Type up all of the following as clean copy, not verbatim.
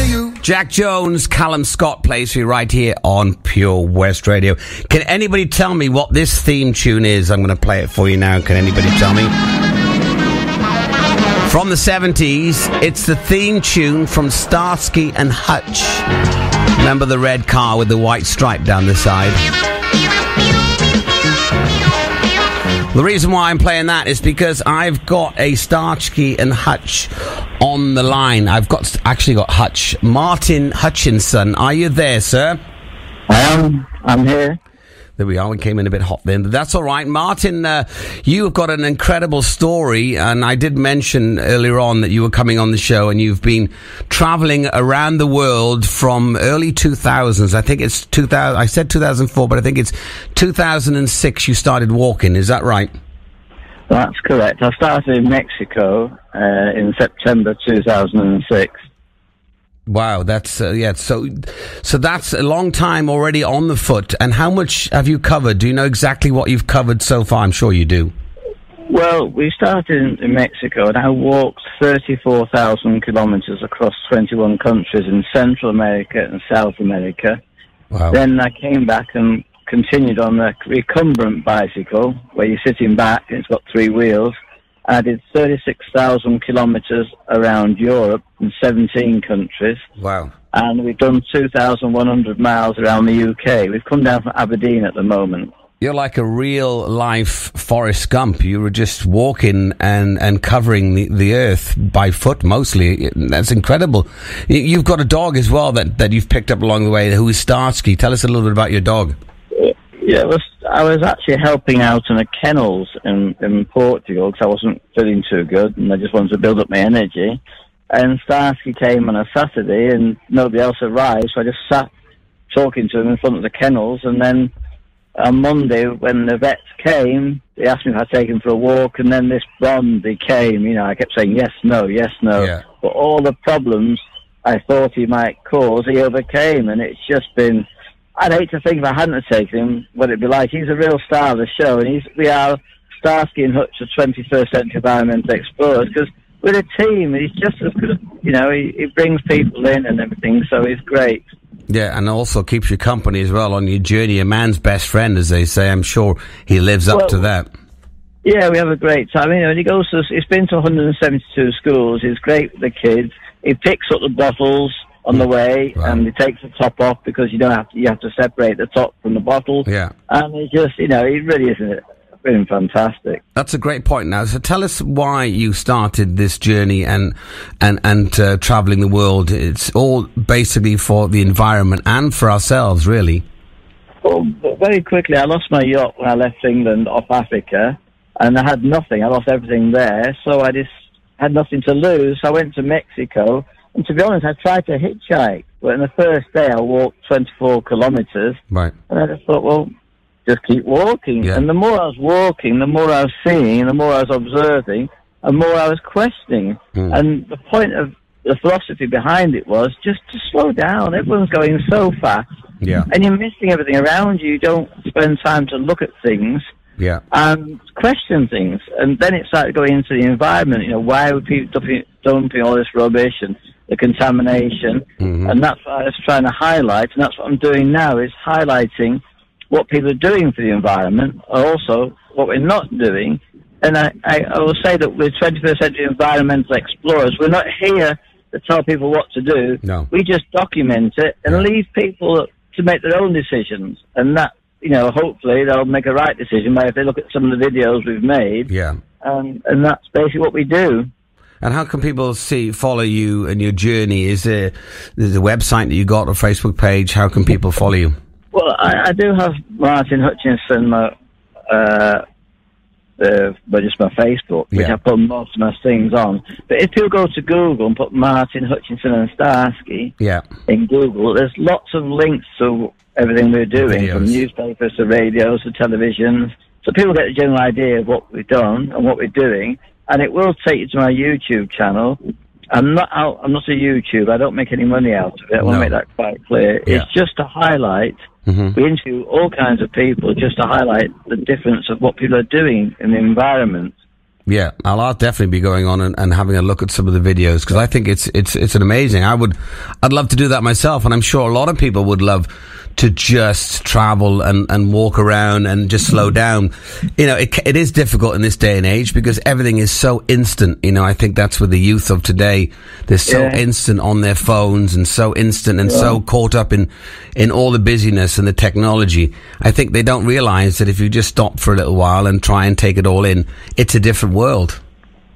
you. Jack Jones, Callum Scott plays for you right here on Pure West Radio. Can anybody tell me what this theme tune is? I'm going to play it for you now. Can anybody tell me? From the 70s, it's the theme tune from Starsky and Hutch. Remember the red car with the white stripe down the side? The reason why I'm playing that is because I've got a Starsky and Hutch on the line. I've actually got Hutch. Martin Hutchinson, are you there, sir? I am. I'm here. There we are. We came in a bit hot then, but that's all right. Martin, you've got an incredible story, and I did mention earlier on that you were coming on the show, and you've been traveling around the world from early 2000s. I think it's 2000. I said 2004, but I think it's 2006 you started walking. Is that right? That's correct. I started in Mexico in September 2006. Wow, that's So that's a long time already on the foot. And how much have you covered? Do you know exactly what you've covered so far? I'm sure you do. Well, we started in Mexico, and I walked 34,000 kilometers across 21 countries in Central America and South America. Wow. Then I came back and continued on a recumbent bicycle, where you're sitting back and it's got three wheels. I did 36,000 kilometres around Europe in 17 countries. Wow. And we've done 2,100 miles around the UK. We've come down from Aberdeen at the moment. You're like a real-life Forrest Gump. You were just walking and covering the earth by foot, mostly. That's incredible. You've got a dog as well that you've picked up along the way, who is Starsky. Tell us a little bit about your dog. Yeah, I was actually helping out in the kennels in Portugal because I wasn't feeling too good and I just wanted to build up my energy. And Starsky came on a Saturday and nobody else arrived, so I just sat talking to him in front of the kennels. And then on Monday, when the vets came, they asked me if I'd take him for a walk, and then this bond became, I kept saying yes, no, yes, no. Yeah. But all the problems I thought he might cause, he overcame, and it's just been... I'd hate to think if I hadn't taken him, what it'd be like. He's a real star of the show, and we are Starsky and Hutch, the 21st century environmental explorers, because we're a team. He's just as good, he brings people in and everything, so he's great. Yeah, and also keeps you company as well on your journey. A man's best friend, as they say. I'm sure he lives up to that. Yeah, we have a great time. He's been to 172 schools. He's great with the kids. He picks up the bottles on the way, right. And he takes the top off because you have to separate the top from the bottle. Yeah. And he just, he really isn't been fantastic. That's a great point now. So tell us why you started this journey and travelling the world. It's all basically for the environment and for ourselves, really. Well, very quickly, I lost my yacht when I left England off Africa, and I had nothing. I lost everything there, so I just had nothing to lose. So I went to Mexico. And to be honest, I tried to hitchhike, but in the first day I walked 24 kilometres. Right. And I just thought, well, just keep walking. Yeah. And the more I was walking, the more I was seeing, the more I was observing, and more I was questioning. And the point of the philosophy behind it was just to slow down. Everyone's going so fast. Yeah. And you're missing everything around you. You don't spend time to look at things. Yeah. And question things. And then it started going into the environment. Why would people dumping all this rubbish and the contamination? And that's what I was trying to highlight, and that's what I'm doing now, is highlighting what people are doing for the environment, also what we're not doing. And I will say that we're 21st century environmental explorers. We're not here to tell people what to do. No. We just document it and leave people to make their own decisions. And that, hopefully they'll make a right decision if they look at some of the videos we've made. Yeah. And that's basically what we do. And how can people follow you and your journey? There's a website that you got, a Facebook page? How can people follow you? Well, I do have Martin Hutchinson, just my Facebook, which I put most of my things on. But if you go to Google and put Martin Hutchinson and Starsky in Google, there's lots of links to everything we're doing, from newspapers to radios to televisions. So people get a general idea of what we've done and what we're doing. And it will take you to my YouTube channel. I'm not a YouTuber. I don't make any money out of it. I want to make that quite clear. Yeah. It's just to highlight. We interview all kinds of people just to highlight the difference of what people are doing in the environment. Yeah, I'll definitely be going on and having a look at some of the videos, because I think it's an amazing. I'd love to do that myself, and I'm sure a lot of people would love to just travel and walk around and just slow down. You know, it is difficult in this day and age because everything is so instant. You know, I think that's with the youth of today. They're so instant on their phones and so instant and so caught up in all the busyness and the technology. I think they don't realize that if you just stop for a little while and try and take it all in, it's a different world.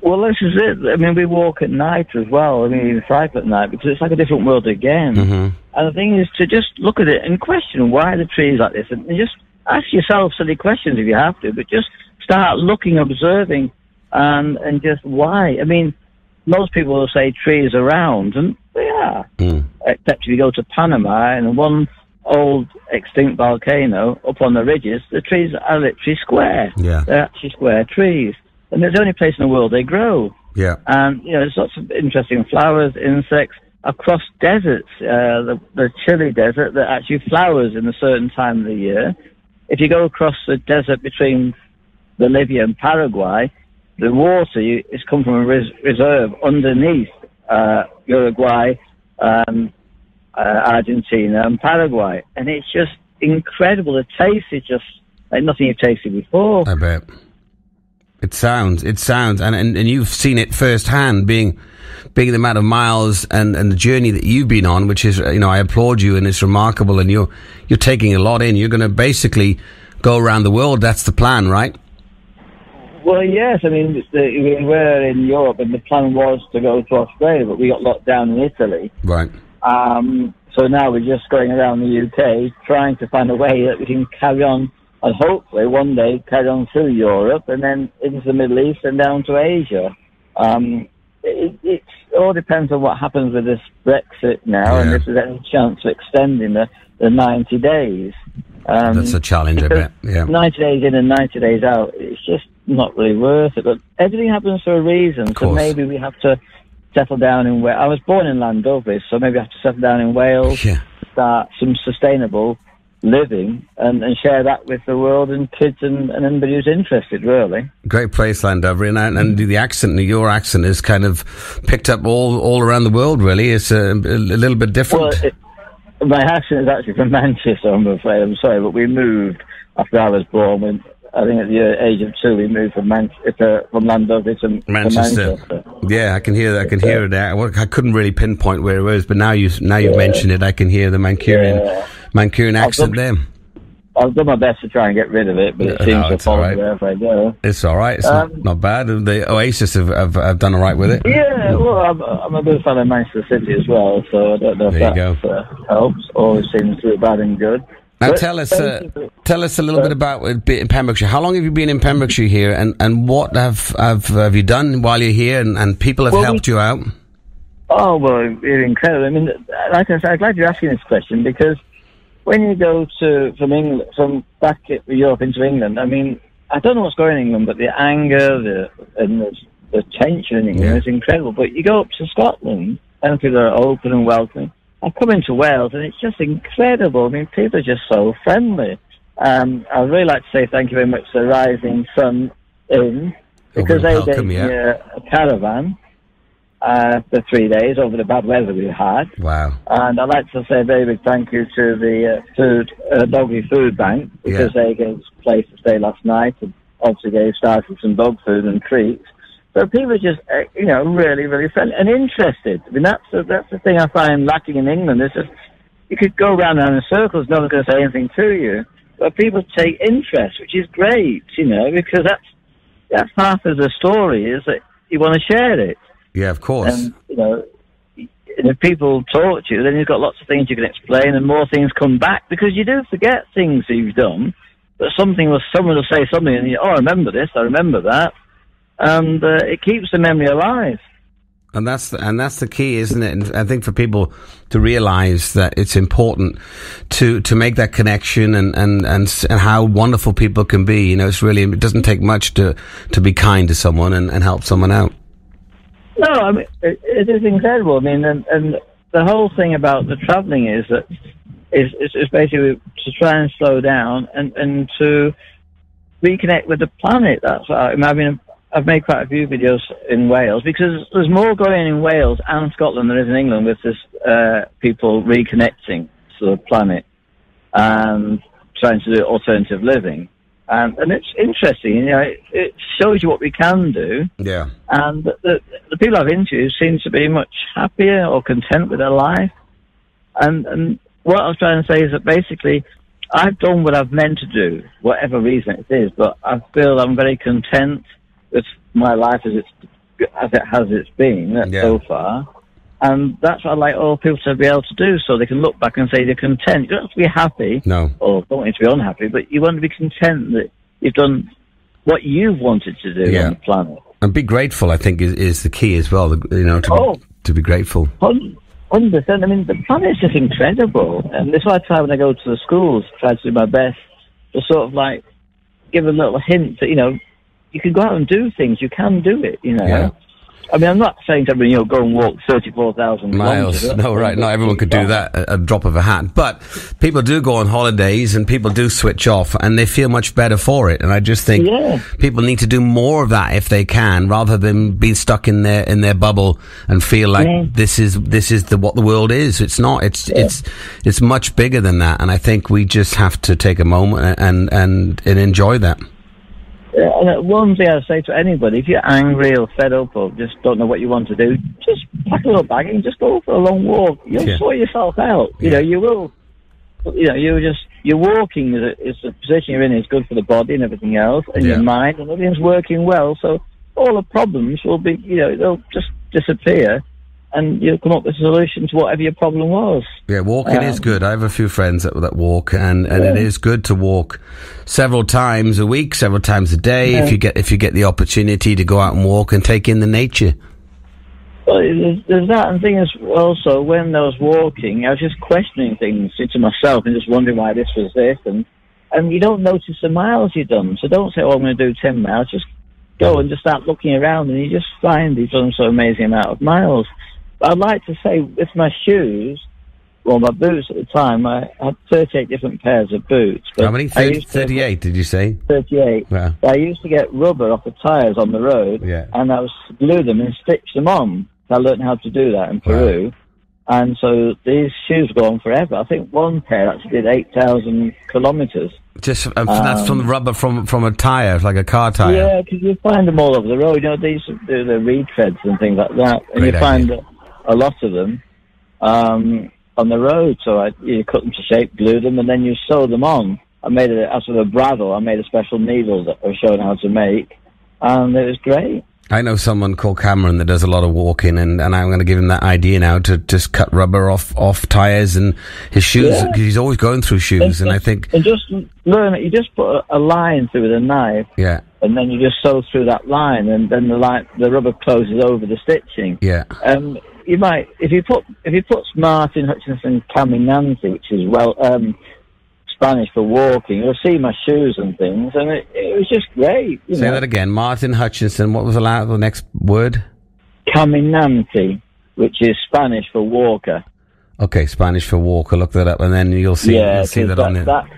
Well, this is it. I mean, we walk at night as well. I mean, we cycle at night because it's like a different world again. Mm-hmm. And the thing is to just look at it and question why the trees like this, and just ask yourself silly questions if you have to, but just start looking, observing, and just why. I mean, most people will say trees are round, and they are. Except if you go to Panama and one old extinct volcano up on the ridges, the trees are literally square. Yeah. They're actually square trees. And it's the only place in the world they grow. Yeah. And, you know, there's lots of interesting flowers, insects, across deserts. The Chile desert that actually flowers in a certain time of the year. If you go across the desert between Bolivia and Paraguay, the water is come from a reserve underneath Uruguay, Argentina and Paraguay. And it's just incredible. The taste is just like nothing you've tasted before. I bet. It sounds, and you've seen it firsthand, being the amount of miles and the journey that you've been on, which is, you know, I applaud you, and it's remarkable, and you're taking a lot in. You're going to basically go around the world. That's the plan, right? Well, yes. I mean, we were in Europe, and the plan was to go to Australia, but we got locked down in Italy. Right. So now we're just going around the UK, trying to find a way that we can carry on. And hopefully one day carry on through Europe and then into the Middle East and down to Asia. It all depends on what happens with this Brexit now, and if there's any chance of extending the 90 days. That's a challenge, I bet. Yeah. 90 days in and 90 days out, it's just not really worth it. But everything happens for a reason, so maybe we have to settle down in Wales. I was born in Llandovery, so maybe I have to settle down in Wales, start some sustainable living and share that with the world and kids and anybody who's interested, really. Great place, Llandovery, and the accent, your accent is kind of picked up all around the world, really. It's a little bit different. Well, my accent is actually from Manchester, I'm afraid. I'm sorry, but we moved after I was born. I think at the age of 2 we moved from Llandovery to Manchester. Yeah, I can hear that. I can hear it now. I couldn't really pinpoint where it was, but now you've mentioned it, I can hear the Mancunian accent there. I've done my best to try and get rid of it, but it seems to follow me wherever I go. It's all right. It's not bad. The Oasis have done all right with it. Yeah, well, I'm a good fan of Manchester City as well, so I don't know if that helps. Always seems to be bad and good. Now tell us a little bit about in Pembrokeshire. How long have you been in Pembrokeshire here, and what have you done while you're here, and people have helped you out? Oh, well, you're incredible. I mean, like I said, I'm glad you're asking this question, because when you go from back in Europe into England, I mean, I don't know what's going on in England, but the anger, the tension in England is incredible. But you go up to Scotland, and people are open and welcoming. I come into Wales, and it's just incredible. I mean, people are just so friendly. I'd really like to say thank you very much to the Rising Sun Inn, because they gave me a caravan for 3 days over the bad weather we had. Wow. And I'd like to say a very big thank you to the Doggy Food Bank, because they gave us a place to stay last night, and obviously gave Starsky some dog food and treats. So people are just, really, really friendly and interested. I mean, that's the thing I find lacking in England. It's just, you could go around in circles, no one's going to say anything to you. But people take interest, which is great, because that's half of the story, is that you want to share it. Yeah, of course. And, if people talk to you, then you've got lots of things you can explain, and more things come back, because you do forget things that you've done, but someone will say something, and I remember this, I remember that. And it keeps the memory alive. And that's the key, isn't it? And I think for people to realise that it's important to make that connection and how wonderful people can be. It doesn't take much to be kind to someone and help someone out. No, I mean, it is incredible. I mean, and the whole thing about the travelling is that it's basically to try and slow down and to reconnect with the planet. That's what I'm having I've made quite a few videos in Wales because there's more going on in Wales and Scotland than there is in England with this people reconnecting to the planet and trying to do alternative living. And it's interesting, you know, it shows you what we can do. Yeah. And the people I've interviewed seem to be much happier or content with their life. And what I was trying to say is that basically I've done what I've meant to do, whatever reason it is, but I feel I'm very content with my life as it's been so far. And that's what I'd like all people to be able to do, so they can look back and say they're content. You don't have to be happy, or don't need to be unhappy, but you want to be content that you've done what you've wanted to do on the planet. And be grateful, I think, is the key as well, you know, to be grateful. 100%. I mean, the planet's just incredible. And that's why I try when I go to the schools, try to do my best to sort of like give a little hint that, you know, you can go out and do things. You can do it, you know. Yeah. I mean, I'm not saying to everyone, you know, go and walk 34,000 miles. No, right. Not everyone could do that at a drop of a hat. But people do go on holidays and people do switch off and they feel much better for it. And I just think people need to do more of that if they can, rather than being stuck in their bubble and feel like this is what the world is. It's not. It's much bigger than that. And I think we just have to take a moment and enjoy that. And one thing I'd say to anybody, if you're angry or fed up or just don't know what you want to do, just pack a little bag and just go for a long walk. You'll sort yourself out. You know, you will. You know, you're walking is the position you're in is good for the body and everything else, and your mind, and everything's working well. So all the problems will be, you know, they'll just disappear. And you'll come up with a solution to whatever your problem was. Yeah, walking is good. I have a few friends that walk, and it is good to walk several times a week, several times a day, if you get the opportunity to go out and walk and take in the nature. Well, there's that, and thing is also when I was walking, I was just questioning things to myself and just wondering why this was this, and you don't notice the miles you've done. So don't say, "Oh, I'm going to do 10 miles." Just go and just start looking around, and you just find you've done so amazing amount of miles. I'd like to say with my shoes, well, my boots at the time, I had 38 different pairs of boots. But how many? 38, did you say? 38. Wow. I used to get rubber off the tyres on the road, and I would glue them and stitch them on. I learned how to do that in Peru. Wow. And so these shoes go on forever. I think one pair actually did 8,000 kilometres. Just that's from the rubber from a tyre, like a car tyre? Yeah, because you find them all over the road. You know, they used to do the retreads and things like that. And you find a lot of them on the road, so you cut them to shape, glue them, and then you sew them on. I made it out of a bravo. I made a special needle that I was showing how to make, and it was great. I know someone called Cameron that does a lot of walking, and I'm going to give him that idea now to just cut rubber off tyres and his shoes, because he's always going through shoes, and I think... And just learn it. You just put a line through with a knife, and then you just sew through that line, and then the rubber closes over the stitching. Yeah. You might, if you put Martin Hutchinson Caminante, which is Spanish for walking, you'll see my shoes and things, and it was just great. Say that again, Martin Hutchinson. What was the next word? Caminante, which is Spanish for walker. Okay, Spanish for walker. Look that up, and then you'll see that on there.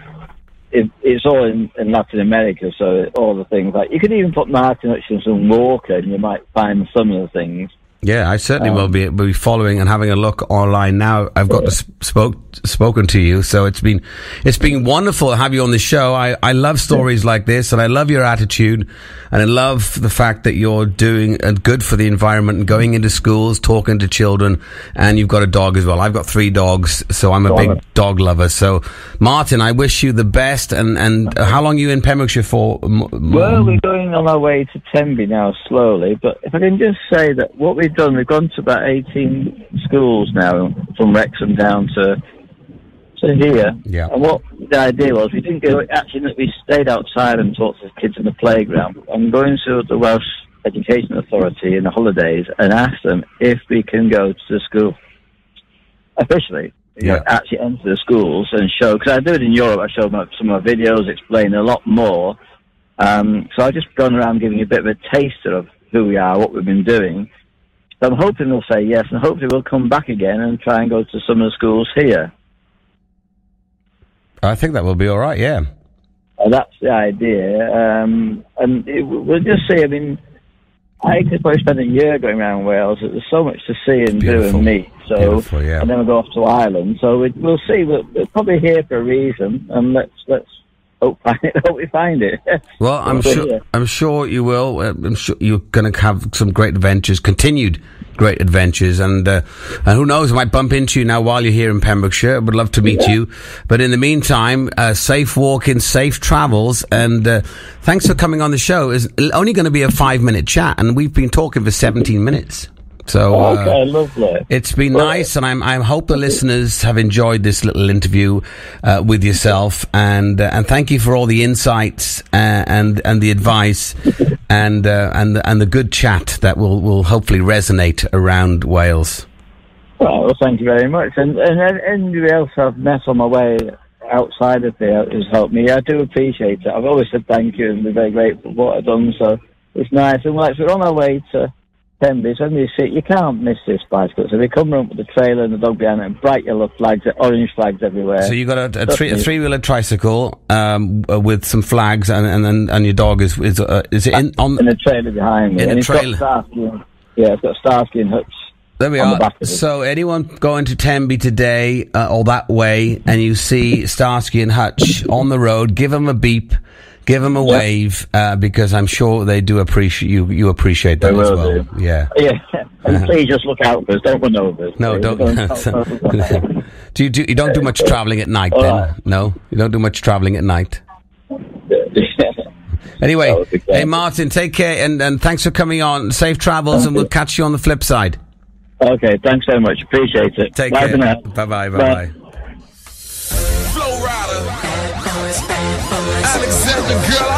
It's all in Latin America, so all the things like you could even put Martin Hutchinson Walker, and you might find some of the things. Yeah, I certainly will be following and having a look online now. I've got spoken to you, so it's been wonderful to have you on the show. I love stories like this, and I love your attitude, and I love the fact that you're doing good for the environment and going into schools, talking to children, and you've got a dog as well. I've got 3 dogs, so I'm a big dog lover. So, Martin, I wish you the best. And how long are you in Pembrokeshire for? Well, we're going on our way to Tenby now, slowly. But if I can just say that what we've gone to about 18 schools now, from Wrexham down to here. Yeah. And what the idea was, we didn't go, actually, we stayed outside and talked to the kids in the playground. I'm going to the Welsh Education Authority in the holidays and ask them if we can go to the school officially. You know, actually enter the schools and show, because I do it in Europe, I show some of my videos, explain a lot more. So I've just gone around giving you a bit of a taster of who we are, what we've been doing. So I'm hoping they'll say yes, and hopefully we'll come back again and try and go to some of the schools here. I think that will be all right, yeah. That's the idea. And we'll just see, I mean, I could probably spend a year going around Wales. There's so much to see and do and meet. So, yeah. And then we'll go off to Ireland. So we'll see. We're probably here for a reason, and let's hope we find it. Well, I'm sure you will. I'm sure you're going to have some great adventures, continued great adventures, and who knows, I might bump into you now while you're here in Pembrokeshire. I would love to meet you. But in the meantime, safe walking, safe travels, and thanks for coming on the show. It's only going to be a 5-minute chat, and we've been talking for 17 minutes. So okay, lovely. It's been nice, and I hope the listeners have enjoyed this little interview with yourself, and thank you for all the insights and the advice and the good chat that will hopefully resonate around Wales. Well, thank you very much, and anybody else I've met on my way outside of here has helped me. I do appreciate it. I've always said thank you and be very grateful for what I've done. So it's nice, and like we're on our way to Tenby, so when you see, you can't miss this bicycle. So we come around with the trailer and the dog behind it, and bright yellow flags, orange flags everywhere. So you got a three-wheeler tricycle with some flags, and your dog is it in the trailer behind me? In and a trailer. It's got it's got Starsky and Hutch. There we are. So anyone going to Tenby today or that way, and you see Starsky and Hutch on the road, give them a beep. Give them a wave, because I'm sure they do appreciate you. You appreciate that as well. Do. Yeah. And please just look out for us. Don't run over us. No, don't. You don't do much travelling at night, then? Right. No, you don't do much travelling at night. Anyway, hey Martin, take care, and thanks for coming on. Safe travels, and we'll catch you on the flip side. Okay, thanks so much. Appreciate it. Take care. Bye bye. Flow rider, Alexander girl.